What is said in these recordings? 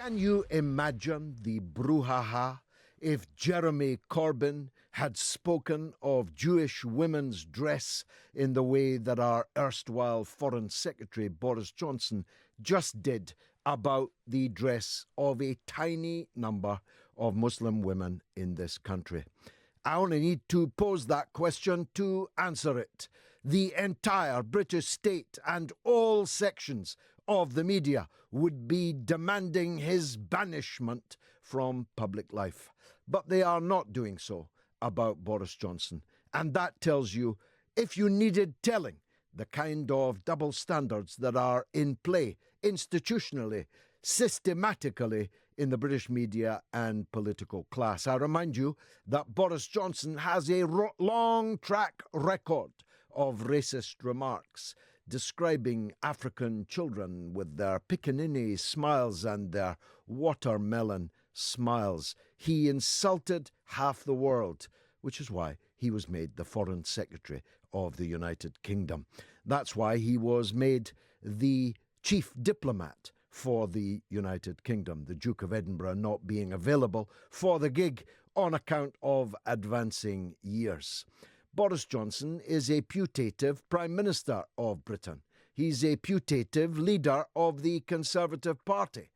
Can you imagine the brouhaha if Jeremy Corbyn had spoken of Jewish women's dress in the way that our erstwhile Foreign Secretary Boris Johnson just did about the dress of a tiny number of Muslim women in this country? I only need to pose that question to answer it. The entire British state and all sections of the media would be demanding his banishment from public life. But they are not doing so about Boris Johnson. And that tells you, if you needed telling, the kind of double standards that are in play institutionally, systematically in the British media and political class. I remind you that Boris Johnson has a long track record of racist remarks describing African children with their pickaninny smiles and their watermelon smiles. He insulted half the world, which is why he was made the Foreign Secretary of the United Kingdom. That's why he was made the chief diplomat for the United Kingdom, the Duke of Edinburgh not being available for the gig on account of advancing years. Boris Johnson is a putative Prime Minister of Britain. He's a putative leader of the Conservative Party.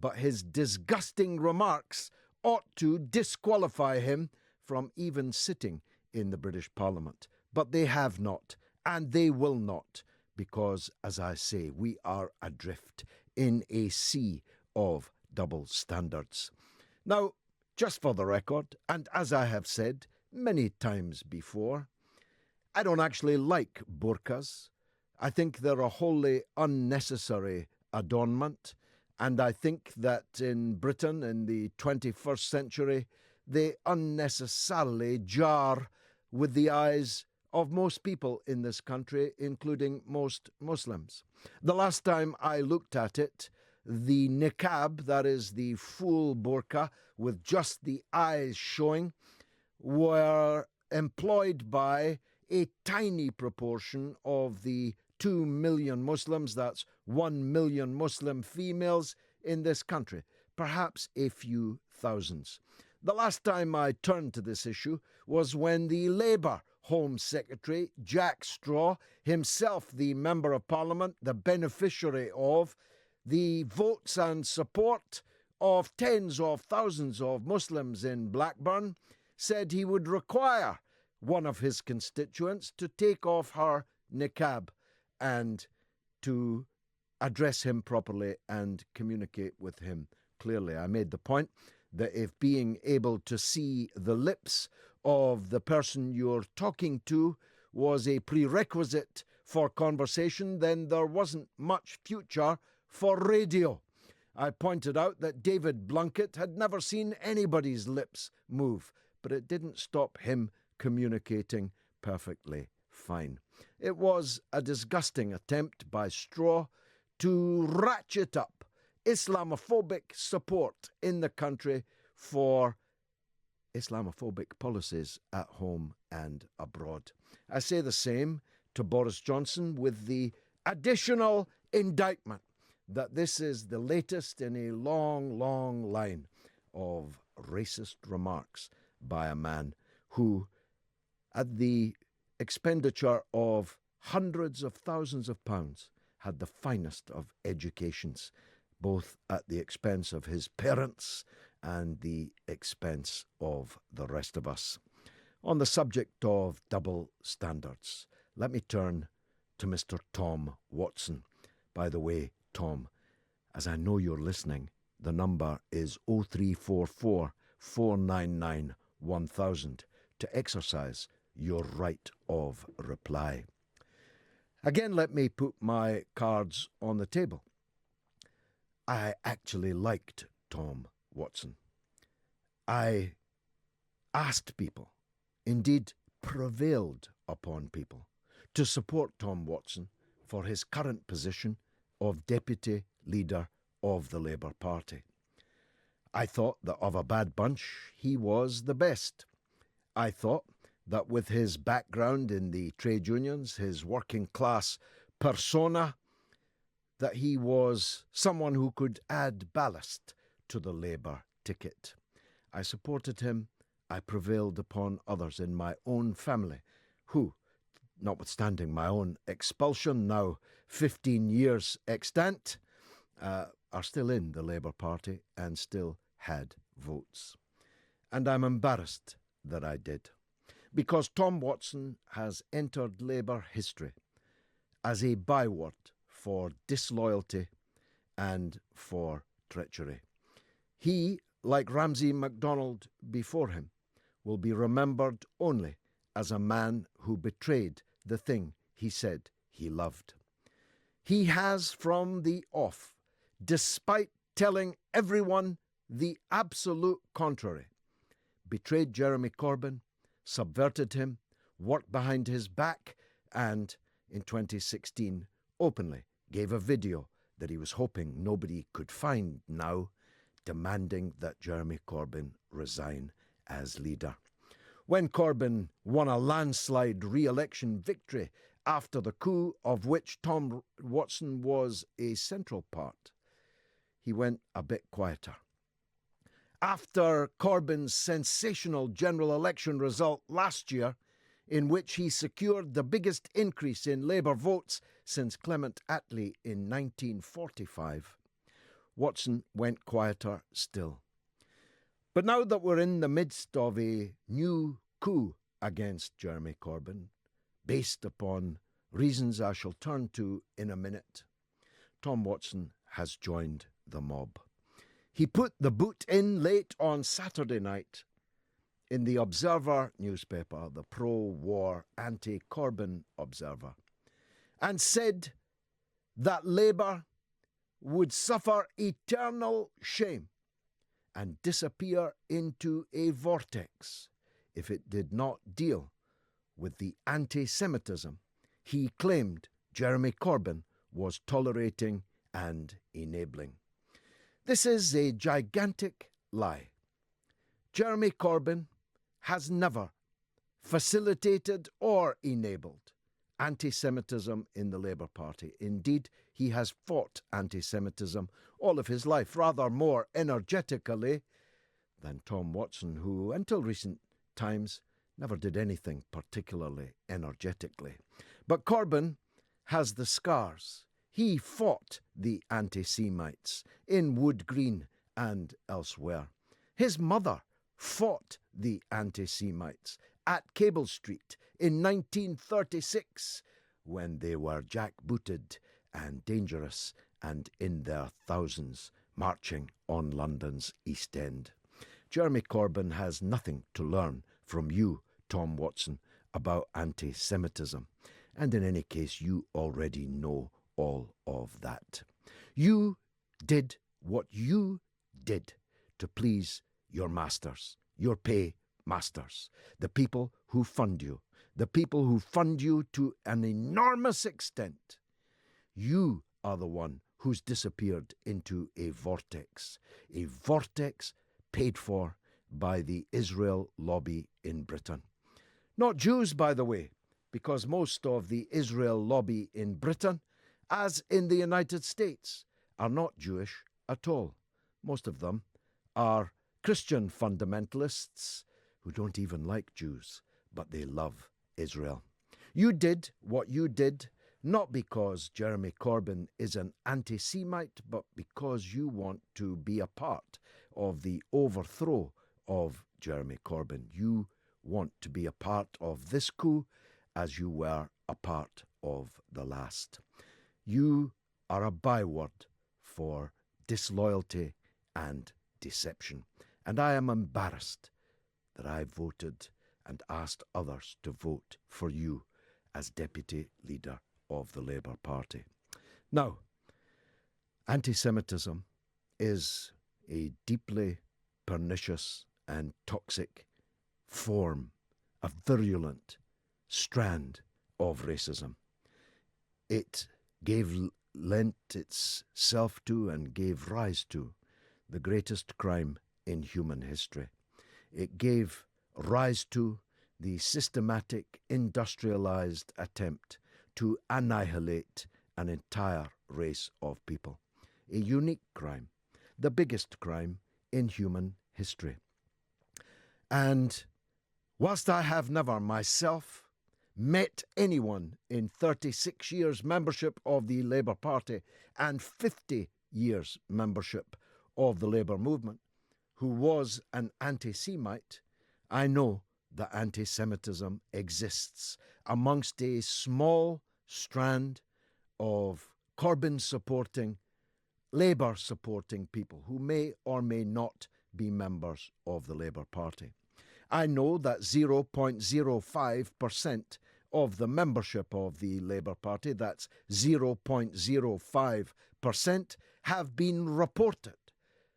But his disgusting remarks ought to disqualify him from even sitting in the British Parliament. But they have not, and they will not, because, as I say, we are adrift in a sea of double standards. Now, just for the record, and as I have said many times before, I don't actually like burkas. I think they're a wholly unnecessary adornment, and I think that in Britain in the 21st century, they unnecessarily jar with the eyes of most people in this country, including most Muslims. The last time I looked at it, the niqab, that is the full burqa with just the eyes showing, were employed by a tiny proportion of the 2 million Muslims, that's 1 million Muslim females in this country, perhaps a few thousands. The last time I turned to this issue was when the Labour Home Secretary, Jack Straw, himself the Member of Parliament, the beneficiary of the votes and support of tens of thousands of Muslims in Blackburn, said he would require one of his constituents to take off her niqab and to address him properly and communicate with him clearly. I made the point that if being able to see the lips of the person you're talking to was a prerequisite for conversation, then there wasn't much future for radio. I pointed out that David Blunkett had never seen anybody's lips move, but it didn't stop him communicating perfectly fine. It was a disgusting attempt by Straw to ratchet up Islamophobic support in the country for Islamophobic policies at home and abroad. I say the same to Boris Johnson with the additional indictment that this is the latest in a long, long line of racist remarks by a man who, at the expenditure of hundreds of thousands of pounds, had the finest of educations, both at the expense of his parents and the expense of the rest of us. On the subject of double standards, let me turn to Mr. Tom Watson. By the way, Tom, as I know you're listening, the number is 0344 499 1000 to exercise your right of reply. Again, let me put my cards on the table. I actually liked Tom Watson. I asked people, indeed prevailed upon people, to support Tom Watson for his current position of Deputy Leader of the Labour Party. I thought that of a bad bunch, he was the best. I thought that with his background in the trade unions, his working class persona, that he was someone who could add ballast to the Labour ticket. I supported him. I prevailed upon others in my own family who, notwithstanding my own expulsion, now 15 years extant, are still in the Labour Party and still had votes. And I'm embarrassed that I did, because Tom Watson has entered Labour history as a byword for disloyalty and for treachery. He, like Ramsay MacDonald before him, will be remembered only as a man who betrayed the thing he said he loved. He has from the off, despite telling everyone the absolute contrary, betrayed Jeremy Corbyn, subverted him, worked behind his back, and in 2016 openly gave a video that he was hoping nobody could find now, demanding that Jeremy Corbyn resign as leader. When Corbyn won a landslide re-election victory after the coup of which Tom Watson was a central part, he went a bit quieter. After Corbyn's sensational general election result last year, in which he secured the biggest increase in Labour votes since Clement Attlee in 1945, Watson went quieter still. But now that we're in the midst of a new coup against Jeremy Corbyn, based upon reasons I shall turn to in a minute, Tom Watson has joined the mob. He put the boot in late on Saturday night in the Observer newspaper, the pro-war, anti-Corbyn Observer, and said that Labour would suffer eternal shame and disappear into a vortex if it did not deal with the anti-Semitism he claimed Jeremy Corbyn was tolerating and enabling. This is a gigantic lie. Jeremy Corbyn has never facilitated or enabled anti-Semitism in the Labour Party. Indeed, he has fought anti-Semitism all of his life, rather more energetically than Tom Watson, who, until recent times, never did anything particularly energetically. But Corbyn has the scars. He fought the anti-Semites in Wood Green and elsewhere. His mother fought the anti-Semites at Cable Street in 1936 when they were jackbooted and dangerous and in their thousands marching on London's East End. Jeremy Corbyn has nothing to learn from you, Tom Watson, about anti-Semitism. And in any case, you already know all of that. You did what you did to please your masters, your pay masters, the people who fund you, to an enormous extent. You are the one who's disappeared into a vortex paid for by the Israel lobby in Britain. Not Jews, by the way, because most of the Israel lobby in Britain, as in the United States, are not Jewish at all. Most of them are Christian fundamentalists who don't even like Jews, but they love Israel. You did what you did, not because Jeremy Corbyn is an anti-Semite, but because you want to be a part of the overthrow of Jeremy Corbyn. You want to be a part of this coup as you were a part of the last. You are a byword for disloyalty and deception. And I am embarrassed that I voted and asked others to vote for you as deputy leader of the Labour Party. Now, anti-Semitism is a deeply pernicious and toxic form, a virulent strand of racism. It lent itself to and gave rise to the greatest crime in human history. It gave rise to the systematic, industrialized attempt to annihilate an entire race of people. A unique crime, the biggest crime in human history. And whilst I have never myself met anyone in 36 years membership of the Labour Party and 50 years membership of the Labour movement who was an anti-Semite, I know that anti-Semitism exists amongst a small strand of Corbyn-supporting, Labour-supporting people who may or may not be members of the Labour Party. I know that 0.05% of the membership of the Labour Party, that's 0.05%, have been reported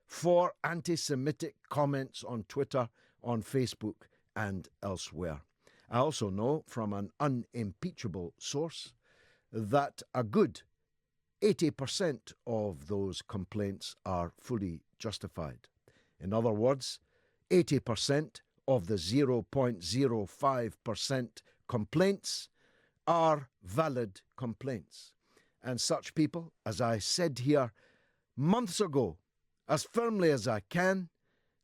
for anti-Semitic comments on Twitter, on Facebook, and elsewhere. I also know from an unimpeachable source that a good 80% of those complaints are fully justified. In other words, 80% of the 0.05% complaints are valid complaints. And such people, as I said here months ago, as firmly as I can,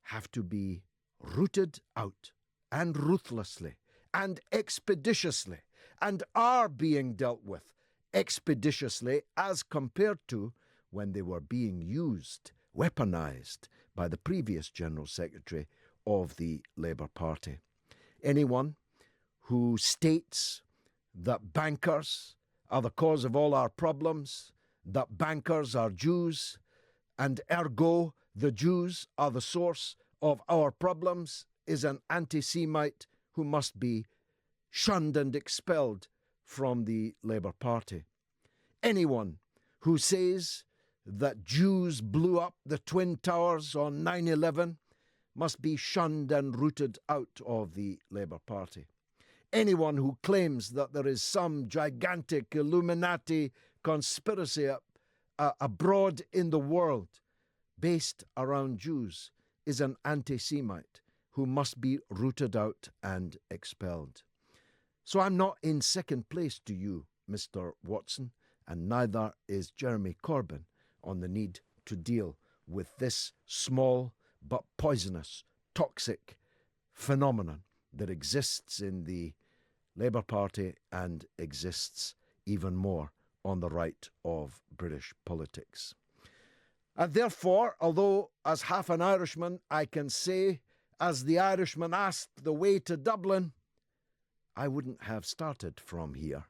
have to be rooted out and ruthlessly and expeditiously, and are being dealt with expeditiously as compared to when they were being used, weaponized by the previous General Secretary of the Labour Party. Anyone who states that bankers are the cause of all our problems, that bankers are Jews, and ergo the Jews are the source of our problems, is an anti-Semite who must be shunned and expelled from the Labour Party. Anyone who says that Jews blew up the Twin Towers on 9/11 must be shunned and rooted out of the Labour Party. Anyone who claims that there is some gigantic Illuminati conspiracy abroad in the world based around Jews is an anti-Semite who must be rooted out and expelled. So I'm not in second place to you, Mr. Watson, and neither is Jeremy Corbyn on the need to deal with this small but poisonous, toxic phenomenon that exists in the Labour Party and exists even more on the right of British politics. And therefore, although as half an Irishman I can say, as the Irishman asked the way to Dublin, I wouldn't have started from here.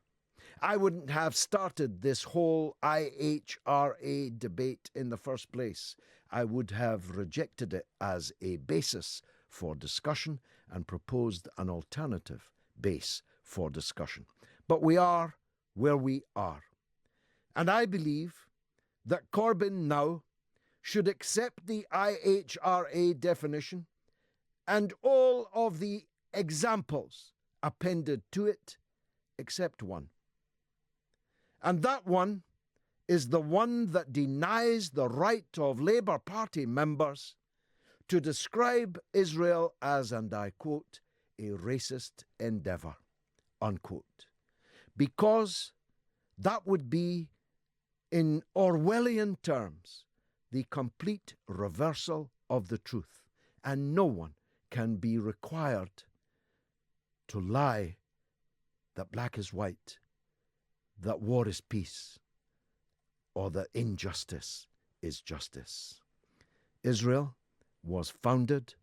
I wouldn't have started this whole IHRA debate in the first place. I would have rejected it as a basis for discussion and proposed an alternative base for discussion. But we are where we are. And I believe that Corbyn now should accept the IHRA definition and all of the examples appended to it, except one. And that one is the one that denies the right of Labour Party members to describe Israel as, and I quote, a racist endeavour, unquote. Because that would be, in Orwellian terms, the complete reversal of the truth, and no one can be required to lie that black is white, that war is peace, or that injustice is justice. Israel was founded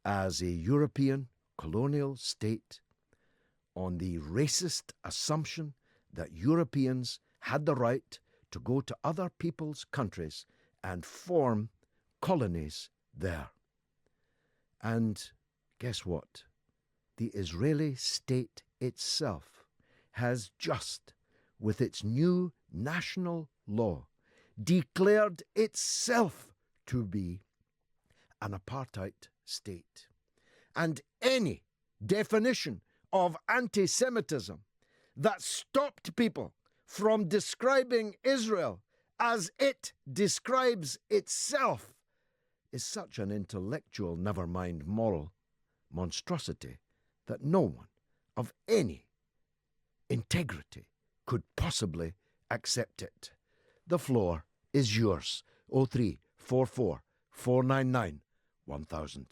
as a European colonial state on the racist assumption that Europeans had the right to go to other people's countries and form colonies there. And guess what? The Israeli state itself has just, with its new national law, declared itself to be an apartheid state. And any definition of anti-Semitism that stopped people from describing Israel as it describes itself is such an intellectual, never mind moral, monstrosity that no one of any integrity could possibly accept it. The floor is yours. 0344 499 1000.